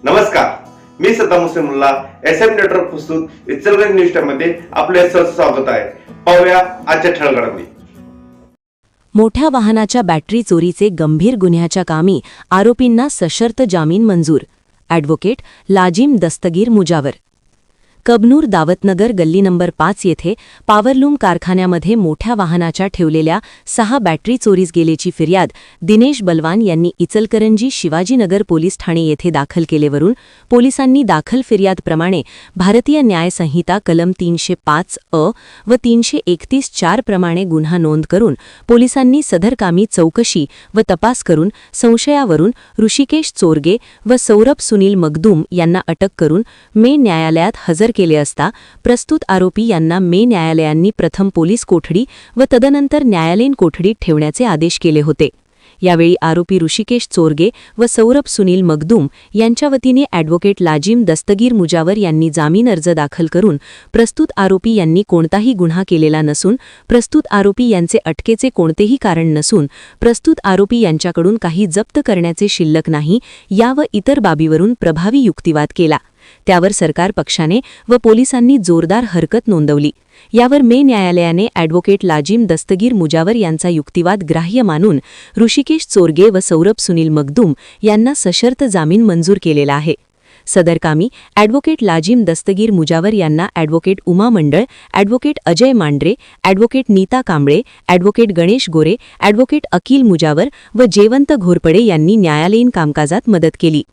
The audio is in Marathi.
नमस्कार, मी सद्दाम हुसेन मुल्ला SM नेटवर्क प्रस्तुत इचलकरंजी न्यूज टाइम मध्ये आपले सहर्ष स्वागत आहे. पाहूया आजच्या ठळक घडामोडी. मोठ्या वाहनाच्या बॅटरी चोरीचे गंभीर गुन्ह्याच्या कामी आरोपींना सशर्त जामीन मंजूर. ॲडव्होकेट लाजिम दस्तगीर मुजावर. कबनूर दावतनगर गल्ली नंबर 5 येथे पॉवरलूम कारखान्यामध्ये मोठ्या वाहनाच्या ठेवलेल्या 6 बॅटरी चोरीस गेल्याची फिर्याद दिनेश बलवान यांनी इचलकरंजी शिवाजीनगर पोलीस ठाणे येथे दाखल केलेवरून पोलिसांनी दाखल फिर्यादप्रमाणे भारतीय न्याय संहिता कलम 305 अ व 331(4) प्रमाणे गुन्हा नोंद करून पोलिसांनी सदर कामी चौकशी व तपास करून संशयावरून ऋषिकेश चोरगे व सौरभ सुनील मगदूम यांना अटक करून मे न्यायालयात हजर केले असता प्रस्तुत आरोपी यांना मे न्यायालयांनी प्रथम पोलीस कोठडी व तदनंतर न्यायालयीन कोठडीत ठेवण्याचे आदेश केले होते. यावेळी आरोपी ऋषिकेश चोरगे व सौरभ सुनील मगदूम यांच्या वतीने ॲडव्होकेट लाजिम दस्तगीर मुजावर यांनी जामीन अर्ज दाखल करून प्रस्तुत आरोपी यांनी कोणताही गुन्हा केलेला नसून प्रस्तुत आरोपी यांचे अटकेचे कोणतेही कारण नसून प्रस्तुत आरोपी यांच्याकडून काही जप्त करण्याचे शिल्लक नाही या व इतर बाबीवरून प्रभावी युक्तिवाद केला. त्यावर सरकार पक्षाने व पोलिसांनी जोरदार हरकत नोंदवली. यावर मे न्यायालयाने ॲडव्होकेट लाजिम दस्तगीर मुजावर यांचा युक्तिवाद ग्राह्य मानून ऋषिकेश चोरगे व सौरभ सुनील मगदूम यांना सशर्त जामीन मंजूर केलेला आहे. सदर कामी ॲडव्होकेट लाजिम दस्तगीर मुजावर यांना advocate Uma Mandal, advocate Ajay Mandhare, advocate Neeta Kamble, advocate Ganesh Gore, advocate Akil Mujawar व जयवंत घोरपडे यांनी न्यायालयीन कामकाजात मदत केली.